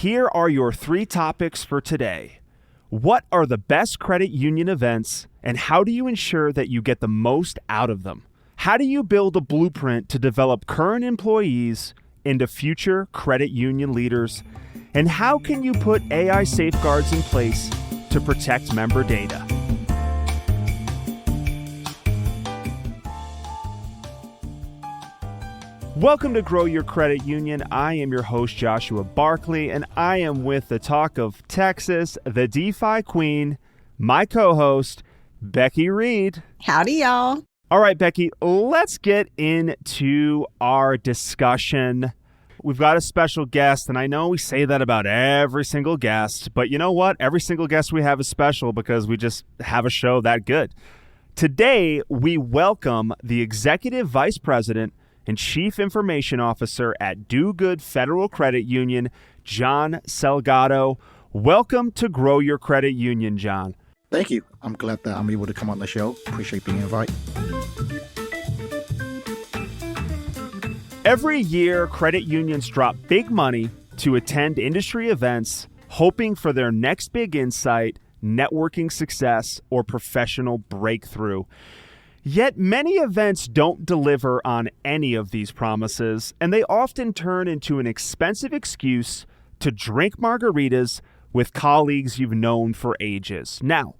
Here are your 3 topics for today. What are the best credit union events, and how do you ensure that you get the most out of them? How do you build a blueprint to develop current employees into future credit union leaders? And how can you put AI safeguards in place to protect member data? Welcome to Grow Your Credit Union. I am your host, Joshua Barkley, and I am with the Talk of Texas, the DeFi Queen, my co-host, Becky Reed. Howdy, y'all. All right, Becky, let's get into our discussion. We've got a special guest, and I know we say that about every single guest, but you know what? Every single guest we have is special because we just have a show that good. Today, we welcome the Executive Vice President and Chief Information Officer at Do Good Federal Credit Union, John Salgado. Welcome to Grow Your Credit Union, John. Thank you. I'm glad that I'm able to come on the show. Appreciate being invited. Every year, credit unions drop big money to attend industry events, hoping for their next big insight, networking success, or professional breakthrough. Yet many events don't deliver on any of these promises, and they often turn into an expensive excuse to drink margaritas with colleagues you've known for ages. Now,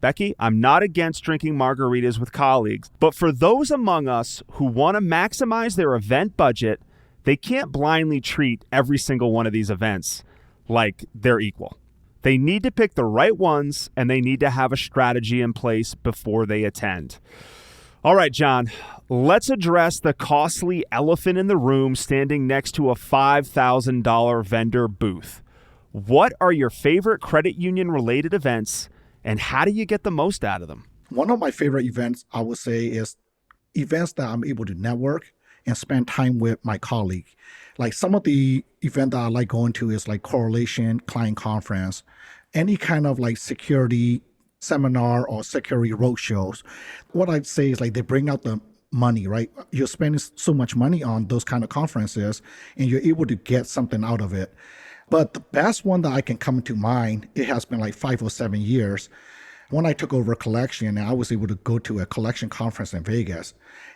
Becky, I'm not against drinking margaritas with colleagues, but for those among us who want to maximize their event budget, they can't blindly treat every single one of these events like they're equal. They need to pick the right ones, and they need to have a strategy in place before they attend. All right, John, let's address the costly elephant in the room standing next to a $5,000 vendor booth. What are your favorite credit union-related events, and how do you get the most out of them? One of my favorite events, I would say, is events that I'm able to network and spend time with my colleague. Like some of the event that I like going to is like Correlation Client Conference, any kind of like security seminar or security roadshows. What I'd say is like they bring out the money, right? You're spending so much money on those kind of conferences and you're able to get something out of it. But the best one that I can come to mind, it has been like 5 or 7 years. When I took over collection, I was able to go to a collection conference in Vegas,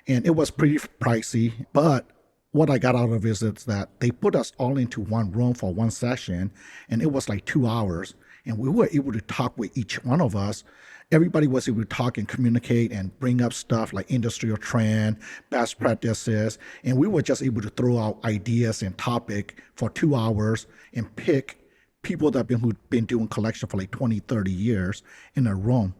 and it was pretty pricey, but what I got out of it is that they put us all into one room for one session, and it was like 2 hours, and we were able to talk with each one of us. Everybody was able to talk and communicate and bring up stuff like industrial trend, best practices, and we were just able to throw out ideas and topic for 2 hours and pick people that who've been doing collection for like 20, 30 years in a room,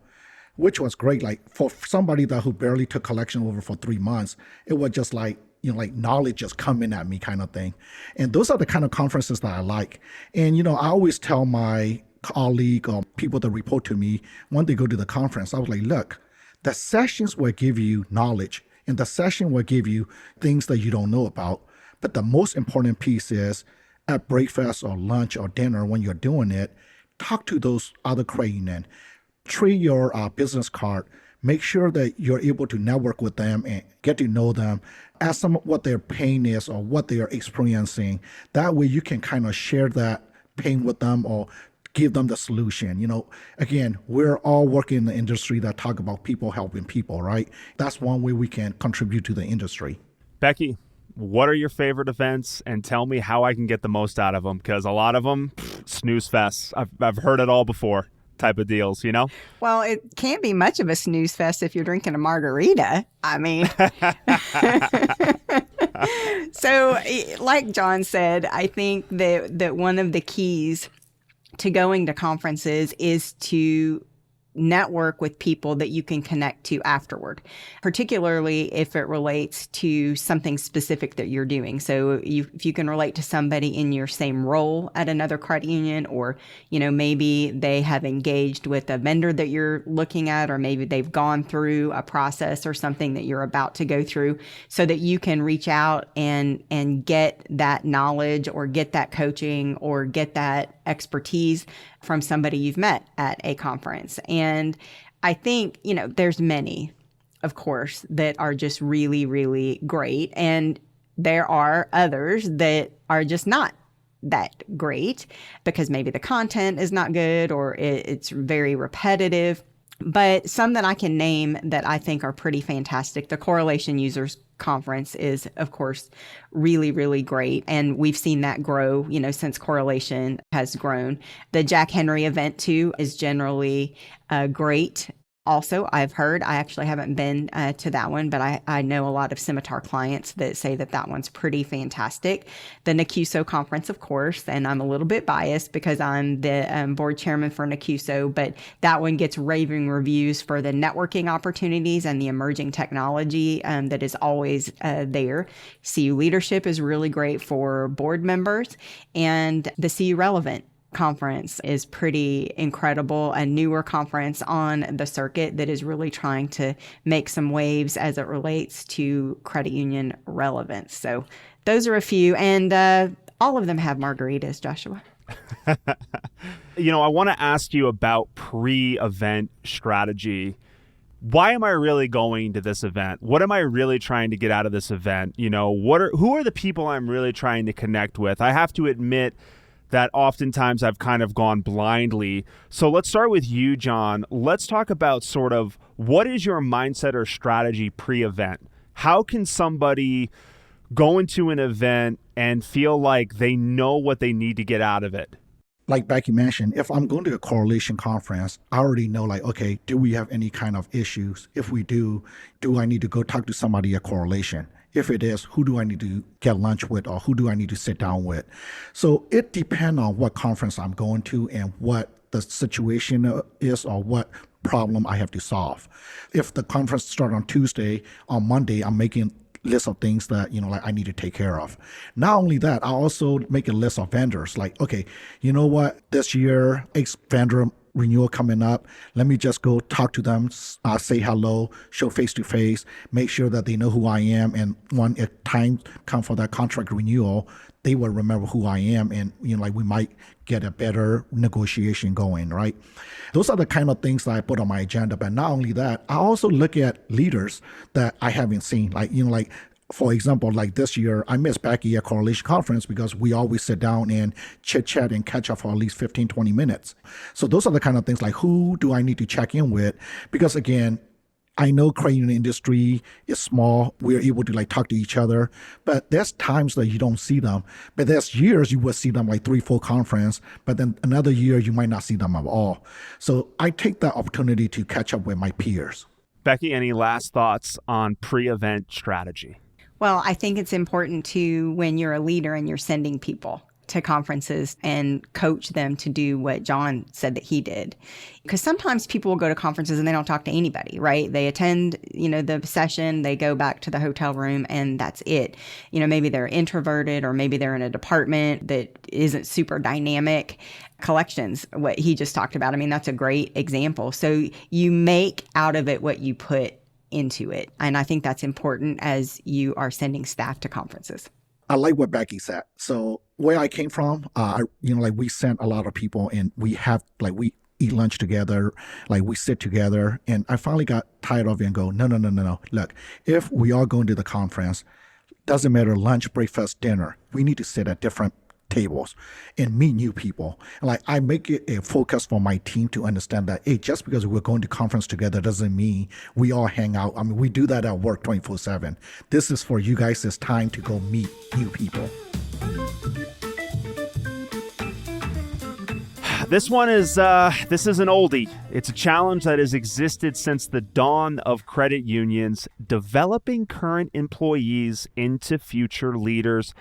which was great. Like for somebody who barely took collection over for 3 months, it was just like, like knowledge just coming at me kind of thing. And those are the kind of conferences that I like. And, I always tell my colleague or people that report to me when they go to the conference, I was like, look, the sessions will give you knowledge and the session will give you things that you don't know about. But the most important piece is at breakfast or lunch or dinner when you're doing it, talk to those other credit union, treat your business card, make sure that you're able to network with them and get to know them, ask them what their pain is or what they are experiencing. That way you can kind of share that pain with them or give them the solution. Again, we're all working in the industry that talk about people helping people, right? That's one way we can contribute to the industry. Becky, what are your favorite events, and tell me how I can get the most out of them, because a lot of them, snooze fests. I've heard it all before type of deals, Well, it can't be much of a snooze fest if you're drinking a margarita. I mean, so like John said, I think that one of the keys to going to conferences is to network with people that you can connect to afterward, particularly if it relates to something specific that you're doing. So if you can relate to somebody in your same role at another credit union, or, maybe they have engaged with a vendor that you're looking at, or maybe they've gone through a process or something that you're about to go through, so that you can reach out and get that knowledge or get that coaching or get that expertise from somebody you've met at a conference. And I think, there's many, of course, that are just really, really great. And there are others that are just not that great because maybe the content is not good or it's very repetitive. But some that I can name that I think are pretty fantastic. The Correlation Users Conference is, of course, really, really great. And we've seen that grow, since Correlation has grown. The Jack Henry event, too, is generally great. Also, I've heard, I actually haven't been to that one, but I know a lot of Scimitar clients that say that one's pretty fantastic. The NACUSO conference, of course, and I'm a little bit biased because I'm the board chairman for NACUSO, but that one gets raving reviews for the networking opportunities and the emerging technology that is always there. CU Leadership is really great for board members, and the CU Relevant conference is pretty incredible, a newer conference on the circuit that is really trying to make some waves as it relates to credit union relevance. So those are a few, and all of them have margaritas, Joshua. I want to ask you about pre-event strategy. Why am I really going to this event? What am I really trying to get out of this event? Who are the people I'm really trying to connect with? I have to admit that oftentimes I've kind of gone blindly. So let's start with you, John. Let's talk about sort of what is your mindset or strategy pre-event? How can somebody go into an event and feel like they know what they need to get out of it? Like Becky mentioned, if I'm going to a Correlation conference, I already know, okay, do we have any kind of issues? If we do I need to go talk to somebody at Correlation? If it is, who do I need to get lunch with or who do I need to sit down with? So it depends on what conference I'm going to and what the situation is or what problem I have to solve. If the conference starts on Tuesday, on Monday, I'm making list of things that, I need to take care of. Not only that, I also make a list of vendors. Like, okay, you know what? This year, X vendor renewal coming up. Let me just go talk to them, say hello, show face to face, make sure that they know who I am. And when it time comes for that contract renewal, they will remember who I am. And, we might get a better negotiation going, right? Those are the kind of things that I put on my agenda. But not only that, I also look at leaders that I haven't seen, for example, like this year, I missed Becky at Correlation Conference because we always sit down and chit-chat and catch up for at least 15, 20 minutes. So those are the kind of things like who do I need to check in with? Because again, I know credit union industry is small. We're able to talk to each other, but there's times that you don't see them. But there's years you will see them 3-4 conference, but then another year you might not see them at all. So I take that opportunity to catch up with my peers. Becky, any last thoughts on pre-event strategy? Well, I think it's important to, when you're a leader and you're sending people to conferences and coach them to do what John said that he did. Because sometimes people will go to conferences and they don't talk to anybody, right? They attend, the session, they go back to the hotel room and that's it. Maybe they're introverted or maybe they're in a department that isn't super dynamic. Collections, what he just talked about, that's a great example. So you make out of it what you put into it. And I think that's important as you are sending staff to conferences. I like what Becky said. So where I came from, we sent a lot of people and we have, we eat lunch together, we sit together. And I finally got tired of it and go, no. Look, if we are going to the conference, doesn't matter lunch, breakfast, dinner, we need to sit at different tables and meet new people. I make it a focus for my team to understand that, hey, just because we're going to conference together doesn't mean we all hang out. We do that at work 24/7. This is for you guys. It's time to go meet new people. This one is this is an oldie. It's a challenge that has existed since the dawn of credit unions, developing current employees into future leaders.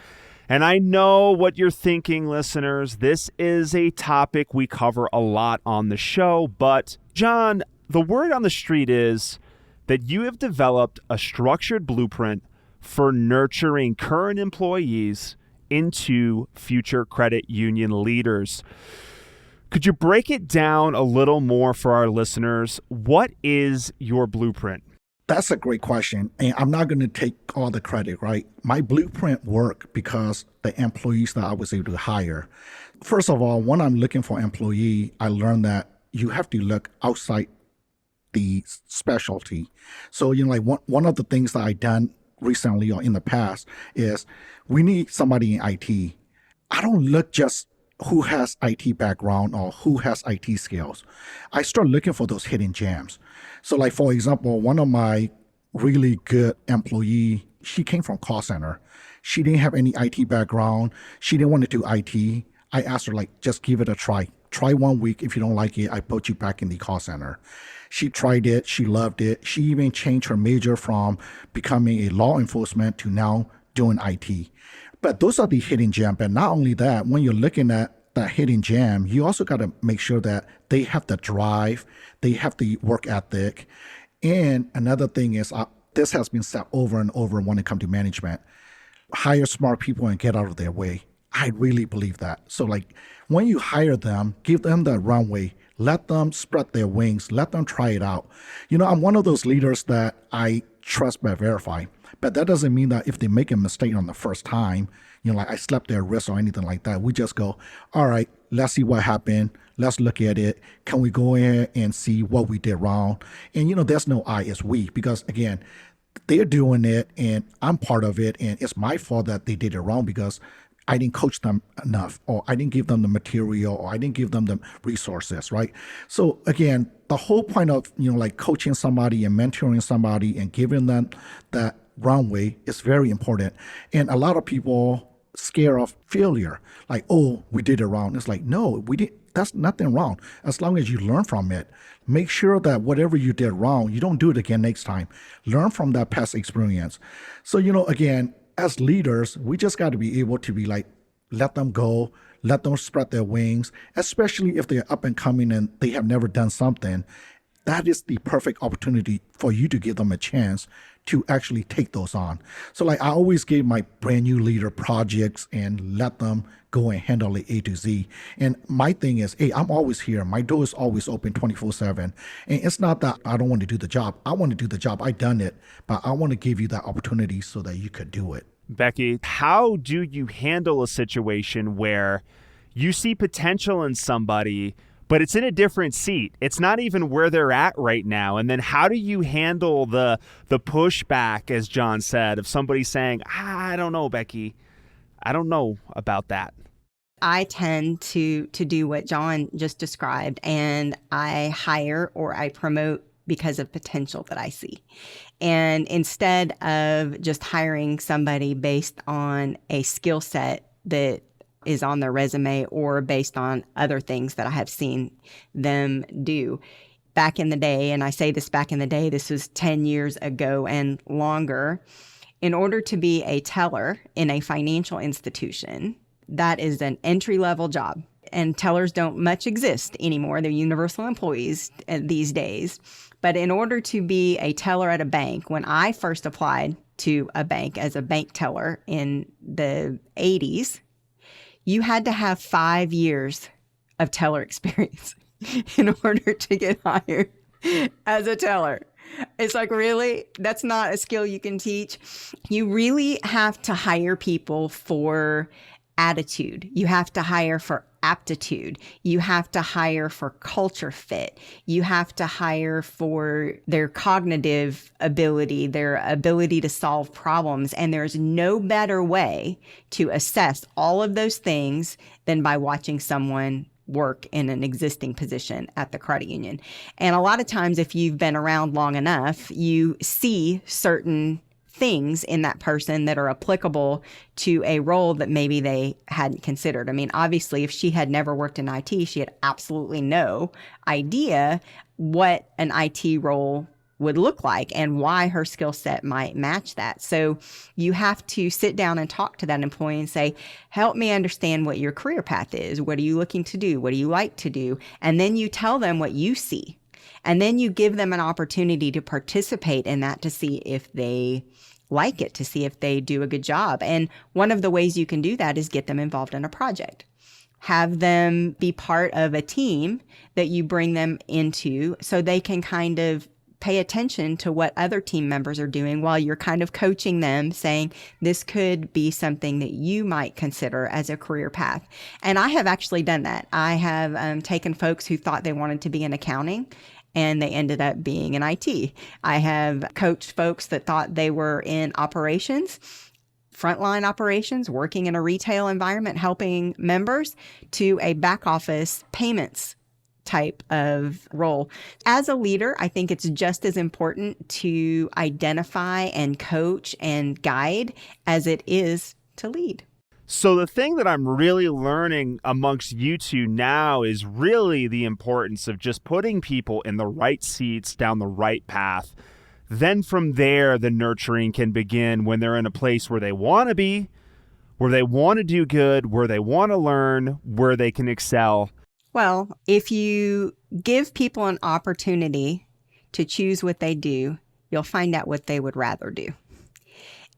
And I know what you're thinking, listeners. This is a topic we cover a lot on the show. But, John, the word on the street is that you have developed a structured blueprint for nurturing current employees into future credit union leaders. Could you break it down a little more for our listeners? What is your blueprint? That's a great question. And I'm not going to take all the credit, right? My blueprint worked because the employees that I was able to hire. First of all, when I'm looking for employee, I learned that you have to look outside the specialty. So, one of the things that I done recently or in the past is we need somebody in IT. I don't look just who has IT background or who has IT skills. I start looking for those hidden gems. So like, for example, one of my really good employee, she came from call center. She didn't have any IT background. She didn't want to do IT. I asked her, like, just give it a try. Try 1 week. If you don't like it, I put you back in the call center. She tried it. She loved it. She even changed her major from becoming a law enforcement to now doing IT. But those are the hidden gem. And not only that, when you're looking at that hidden gem, you also got to make sure that they have the drive, they have the work ethic. And another thing is, this has been said over and over when it comes to management: hire smart people and get out of their way. I really believe that. So like, when you hire them, give them the runway, let them spread their wings, let them try it out. I'm one of those leaders that I trust but verify. But that doesn't mean that if they make a mistake on the first time, like I slapped their wrist or anything like that. We just go, all right, let's see what happened. Let's look at it. Can we go in and see what we did wrong? And, there's no I, it's we, because again, they're doing it and I'm part of it. And it's my fault that they did it wrong because I didn't coach them enough, or I didn't give them the material, or I didn't give them the resources, right? So again, the whole point of, like coaching somebody and mentoring somebody and giving them that runway is very important. And a lot of people scared of failure, like, oh, we did it wrong. It's like, no, we didn't. That's nothing wrong. As long as you learn from it, make sure that whatever you did wrong, you don't do it again next time. Learn from that past experience. So, again, as leaders, we just got to be able to be like, let them go, let them spread their wings, especially if they're up and coming and they have never done something. That is the perfect opportunity for you to give them a chance to actually take those on. So like, I always give my brand new leader projects and let them go and handle it A to Z. And my thing is, hey, I'm always here. My door is always open 24/7. And it's not that I don't want to do the job. I want to do the job. I've done it, but I want to give you that opportunity so that you could do it. Becky, how do you handle a situation where you see potential in somebody, but it's in a different seat? It's not even where they're at right now. And then how do you handle the pushback, as John said, of somebody saying, I don't know, Becky, I don't know about that? I tend to do what John just described, and I hire or I promote because of potential that I see. And instead of just hiring somebody based on a skill set that is on their resume or based on other things that I have seen them do. Back in the day, and I say this back in the day, this was 10 years ago and longer, in order to be a teller in a financial institution, that is an entry-level job. And tellers don't much exist anymore. They're universal employees these days. But in order to be a teller at a bank, when I first applied to a bank as a bank teller in the 80s, you had to have 5 years of teller experience in order to get hired as a teller. It's like, really? That's not a skill you can teach. You really have to hire people for attitude. You have to hire for aptitude. You have to hire for culture fit. You have to hire for their cognitive ability, their ability to solve problems. And there's no better way to assess all of those things than by watching someone work in an existing position at the credit union. And a lot of times, if you've been around long enough, you see certain things in that person that are applicable to a role that maybe they hadn't considered. I mean, obviously, if she had never worked in IT, she had absolutely no idea what an IT role would look like and why her skill set might match that. So you have to sit down and talk to that employee and say, help me understand what your career path is. What are you looking to do? What do you like to do? And then you tell them what you see. And then you give them an opportunity to participate in that to see if they like it, to see if they do a good job. And one of the ways you can do that is get them involved in a project. Have them be part of a team that you bring them into so they can kind of pay attention to what other team members are doing while you're kind of coaching them, saying this could be something that you might consider as a career path. And I have actually done that. I have taken folks who thought they wanted to be in accounting and they ended up being in IT. I have coached folks that thought they were in operations, frontline operations, working in a retail environment, helping members, to a back office payments type of role. As a leader, I think it's just as important to identify and coach and guide as it is to lead. So the thing that I'm really learning amongst you two now is really the importance of just putting people in the right seats down the right path. Then from there, the nurturing can begin when they're in a place where they want to be, where they want to do good, where they want to learn, where they can excel. Well, if you give people an opportunity to choose what they do, you'll find out what they would rather do.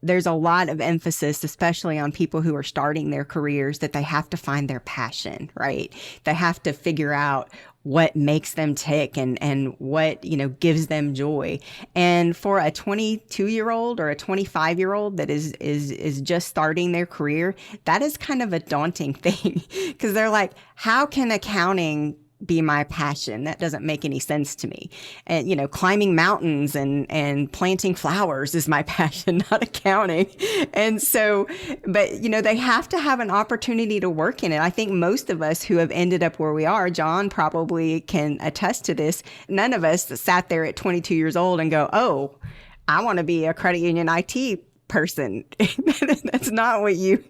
There's a lot of emphasis, especially on people who are starting their careers, that they have to find their passion, right? They have to figure out what makes them tick and what, gives them joy. And for a 22-year-old or a 25-year-old that is just starting their career, that is kind of a daunting thing, because they're like, how can accounting be my passion? That doesn't make any sense to me. And, climbing mountains and planting flowers is my passion, not accounting. And so, but, they have to have an opportunity to work in it. I think most of us who have ended up where we are, John probably can attest to this. None of us sat there at 22 years old and go, oh, I want to be a credit union IT person. That's not what you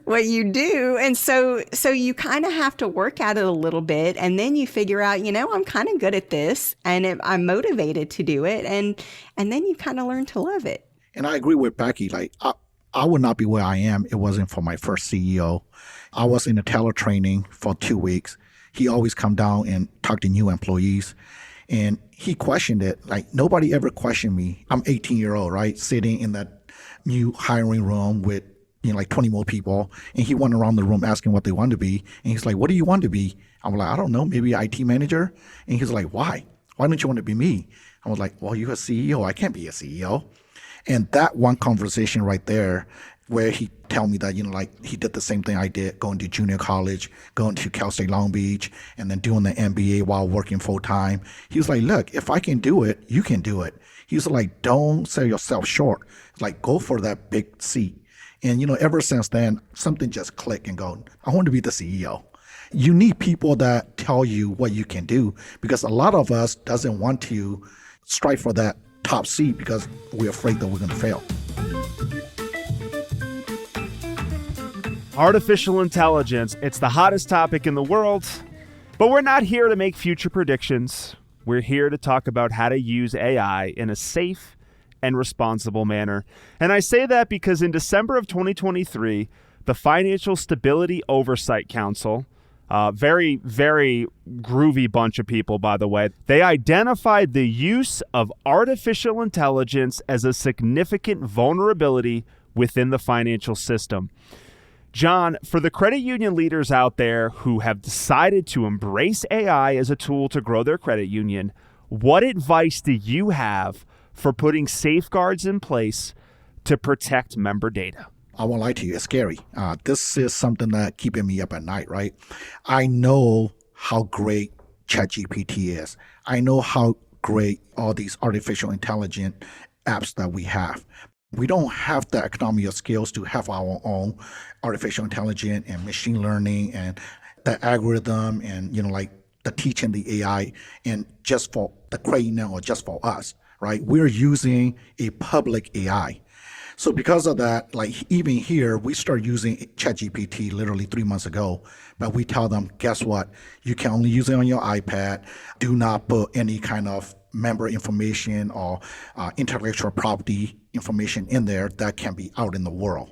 do. And so you kind of have to work at it a little bit, and then you figure out, I'm kind of good at this, and I'm motivated to do it, and then you kind of learn to love it. And I agree with Becky. Like, I would not be where I am if it wasn't for my first CEO. I was in a teller training for 2 weeks. He always come down and talk to new employees. And he questioned it. Like, nobody ever questioned me. I'm 18-year-old, right? Sitting in that new hiring room with, like 20 more people. And he went around the room asking what they want to be. And he's like, what do you want to be? I'm like, I don't know, maybe IT manager. And he's like, why? Why don't you want to be me? I was like, well, you're a CEO. I can't be a CEO. And that one conversation right there, where he tell me that, he did the same thing I did, going to junior college, going to Cal State Long Beach, and then doing the MBA while working full time. He was like, look, if I can do it, you can do it. He was like, don't sell yourself short. Like, go for that big seat. And, ever since then, something just clicked and go, I want to be the CEO. You need people that tell you what you can do, because a lot of us doesn't want to strive for that top seat because we're afraid that we're going to fail. Artificial intelligence, it's the hottest topic in the world, but we're not here to make future predictions. We're here to talk about how to use AI in a safe and responsible manner. And I say that because in December of 2023, the Financial Stability Oversight Council, very, very groovy bunch of people, by the way, they identified the use of artificial intelligence as a significant vulnerability within the financial system. John, for the credit union leaders out there who have decided to embrace AI as a tool to grow their credit union, what advice do you have for putting safeguards in place to protect member data? I won't lie to you, it's scary. This is something that keeping me up at night, right? I know how great ChatGPT is. I know how great all these artificial intelligence apps that we have. We don't have the economy of skills to have our own artificial intelligence and machine learning and the algorithm and, like the teaching the AI and just for the credit union or just for us, right? We're using a public AI. So because of that, like even here, we started using ChatGPT literally 3 months ago, but we tell them, guess what? You can only use it on your iPad. Do not put any kind of member information or intellectual property information in there that can be out in the world.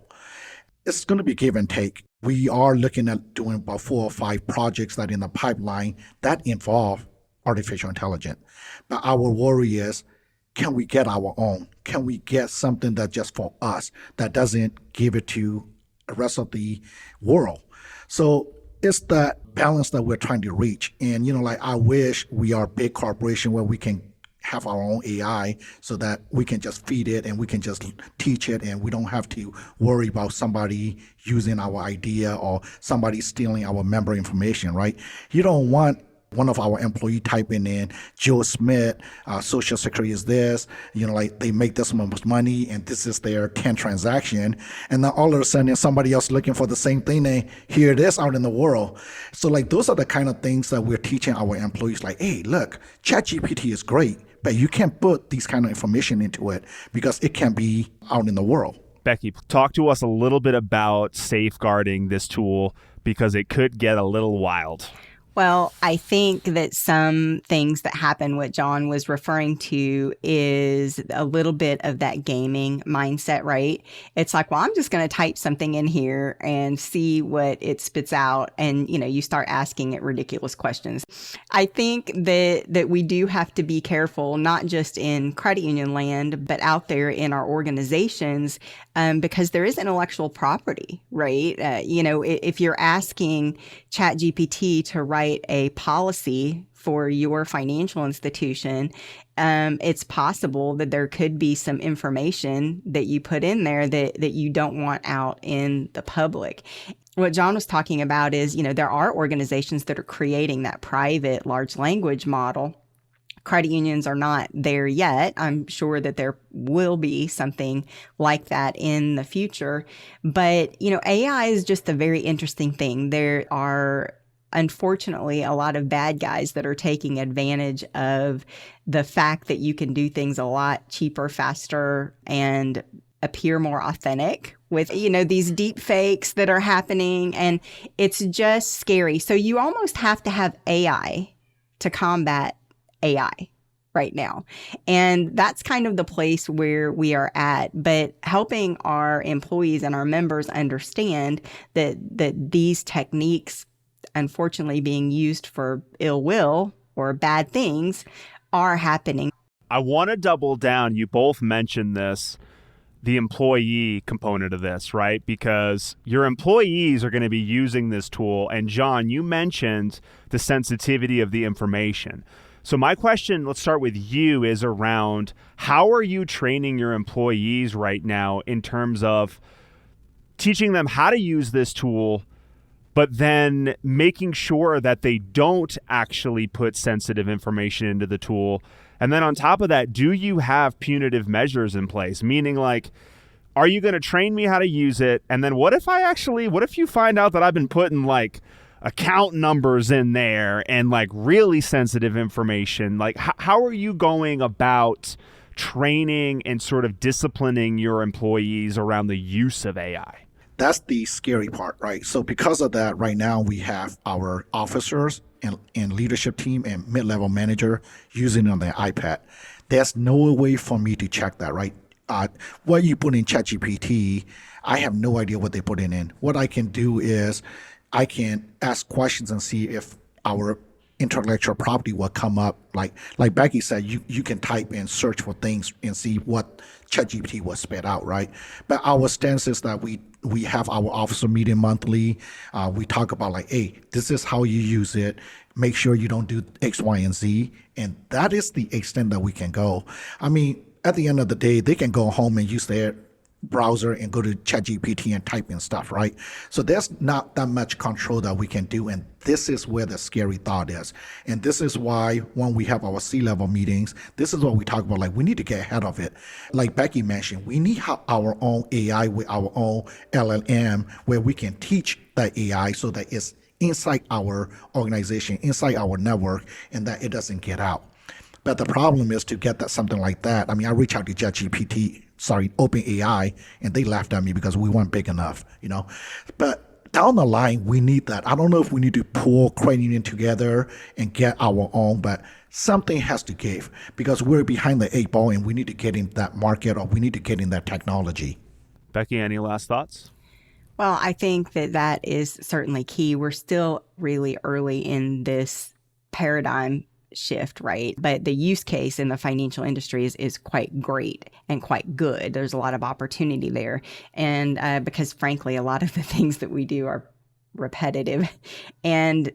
It's going to be give and take. We are looking at doing about 4 or 5 projects that in the pipeline that involve artificial intelligence. But our worry is, can we get our own? Can we get something that's just for us, that doesn't give it to the rest of the world? So it's that balance that we're trying to reach. And, I wish we are a big corporation where we can have our own AI so that we can just feed it and we can just teach it and we don't have to worry about somebody using our idea or somebody stealing our member information, right? You don't want one of our employee typing in Joe Smith, social security is this, like they make this much money and this is their 10 transaction. And then all of a sudden somebody else looking for the same thing and here it is out in the world. So like those are the kind of things that we're teaching our employees, like, hey, look, ChatGPT is great, but you can't put these kind of information into it because it can be out in the world. Becky, talk to us a little bit about safeguarding this tool because it could get a little wild. Well, I think that some things that happen, what John was referring to, is a little bit of that gaming mindset, right? It's like, well, I'm just going to type something in here and see what it spits out. And, you start asking it ridiculous questions. I think that we do have to be careful, not just in credit union land, but out there in our organizations, because there is intellectual property, right? If you're asking ChatGPT to write a policy for your financial institution, it's possible that there could be some information that you put in there that you don't want out in the public. What John was talking about is, there are organizations that are creating that private large language model. Credit unions are not there yet. I'm sure that there will be something like that in the future. But, AI is just a very interesting thing. There are, unfortunately, a lot of bad guys that are taking advantage of the fact that you can do things a lot cheaper, faster, and appear more authentic with, these deep fakes that are happening. And it's just scary. So you almost have to have AI to combat AI right now. And that's kind of the place where we are at. But helping our employees and our members understand that these techniques, unfortunately being used for ill will or bad things, are happening. I want to double down. You both mentioned this, the employee component of this, right? Because your employees are going to be using this tool. And John, you mentioned the sensitivity of the information. So my question, let's start with you, is around how are you training your employees right now in terms of teaching them how to use this tool, but then making sure that they don't actually put sensitive information into the tool? And then on top of that, do you have punitive measures in place? Meaning, like, are you going to train me how to use it? And then what if you find out that I've been putting like account numbers in there and like really sensitive information? Like, how are you going about training and sort of disciplining your employees around the use of AI? That's the scary part, right? So because of that, right now we have our officers and leadership team and mid-level manager using it on their iPad. There's no way for me to check that, right? What you put in ChatGPT, I have no idea what they put in. What I can do is I can ask questions and see if our intellectual property will come up. Like Becky said, you can type and search for things and see what ChatGPT will spit out, right? But our stance is that we have our officer meeting monthly. We talk about like, hey, this is how you use it. Make sure you don't do X, Y, and Z. And that is the extent that we can go. I mean, at the end of the day, they can go home and use their browser and go to ChatGPT and type in stuff, right? So there's not that much control that we can do. And this is where the scary thought is. And this is why when we have our C-level meetings, this is what we talk about. Like, we need to get ahead of it. Like Becky mentioned, we need our own AI with our own LLM where we can teach that AI so that it's inside our organization, inside our network, and that it doesn't get out. But the problem is to get that something like that. I mean, I reached out to OpenAI, and they laughed at me because we weren't big enough, But down the line, we need that. I don't know if we need to pull credit union together and get our own, but something has to give because we're behind the 8 ball and we need to get in that market or we need to get in that technology. Becky, any last thoughts? Well, I think that is certainly key. We're still really early in this paradigm shift, right? But the use case in the financial industry is quite great and quite good. There's a lot of opportunity there. And because frankly, a lot of the things that we do are repetitive and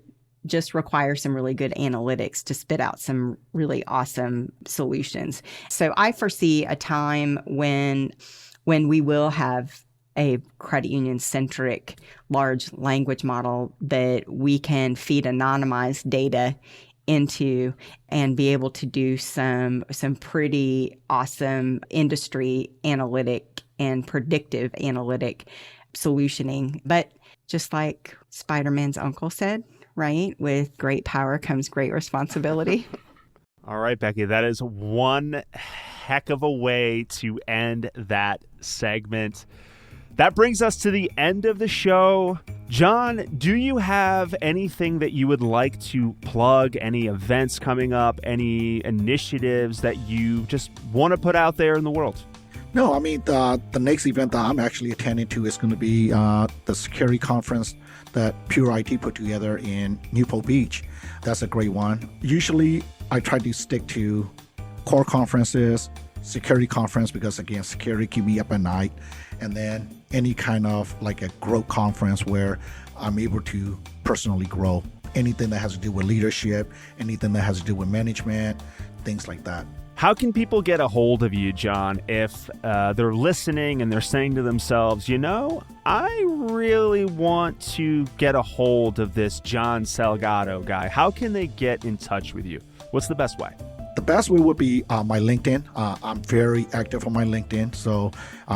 just require some really good analytics to spit out some really awesome solutions. So I foresee a time when we will have a credit union centric large language model that we can feed anonymized data into and be able to do some pretty awesome industry analytic and predictive analytic solutioning. But just like Spider-Man's uncle said, right? With great power comes great responsibility. All right, Becky, that is one heck of a way to end that segment. That brings us to the end of the show. John, do you have anything that you would like to plug? Any events coming up? Any initiatives that you just want to put out there in the world? No, I mean, the next event that I'm actually attending to is going to be the security conference that Pure IT put together in Newport Beach. That's a great one. Usually, I try to stick to core conferences, security conference, because again, security keep me up at night. And then any kind of like a growth conference where I'm able to personally grow. Anything that has to do with leadership, anything that has to do with management, things like that. How can people get a hold of you, John, if they're listening and they're saying to themselves, you know, I really want to get a hold of this John Salgado guy? How can they get in touch with you? What's the best way? The best way would be my LinkedIn. I'm very active on my LinkedIn. So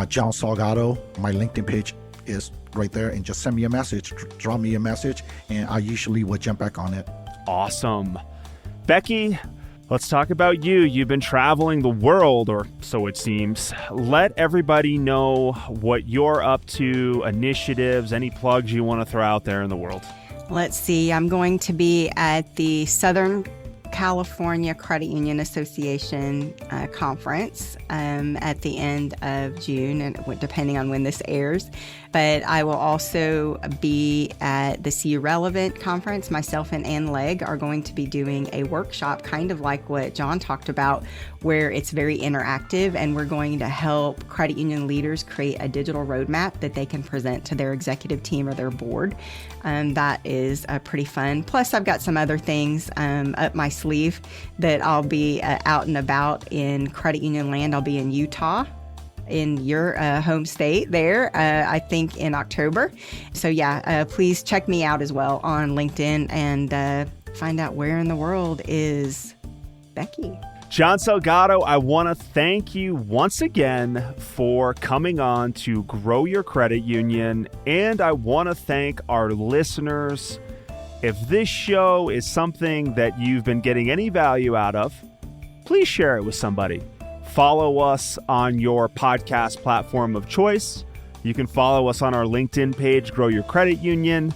John Salgado, my LinkedIn page is right there. And just send me a message, drop me a message, and I usually will jump back on it. Awesome. Becky, let's talk about you. You've been traveling the world, or so it seems. Let everybody know what you're up to, initiatives, any plugs you want to throw out there in the world. Let's see. I'm going to be at the Southern California Credit Union Association conference at the end of June, and depending on when this airs. But I will also be at the CU Relevant conference. Myself and Ann Legg are going to be doing a workshop, kind of like what John talked about, where it's very interactive, and we're going to help credit union leaders create a digital roadmap that they can present to their executive team or their board. That is pretty fun. Plus, I've got some other things up my sleeve that I'll be out and about in credit union land. I'll be in Utah, in your home state there, I think in October. So yeah, please check me out as well on LinkedIn and find out where in the world is Becky. John Salgado, I want to thank you once again for coming on to Grow Your Credit Union. And I want to thank our listeners. If this show is something that you've been getting any value out of, please share it with somebody. Follow us on your podcast platform of choice. You can follow us on our LinkedIn page, Grow Your Credit Union.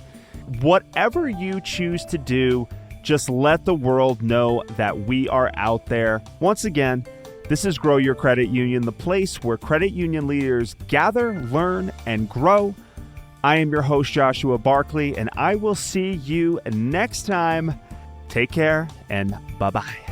Whatever you choose to do, just let the world know that we are out there. Once again, this is Grow Your Credit Union, the place where credit union leaders gather, learn, and grow. I am your host, Joshua Barkley, and I will see you next time. Take care and bye-bye.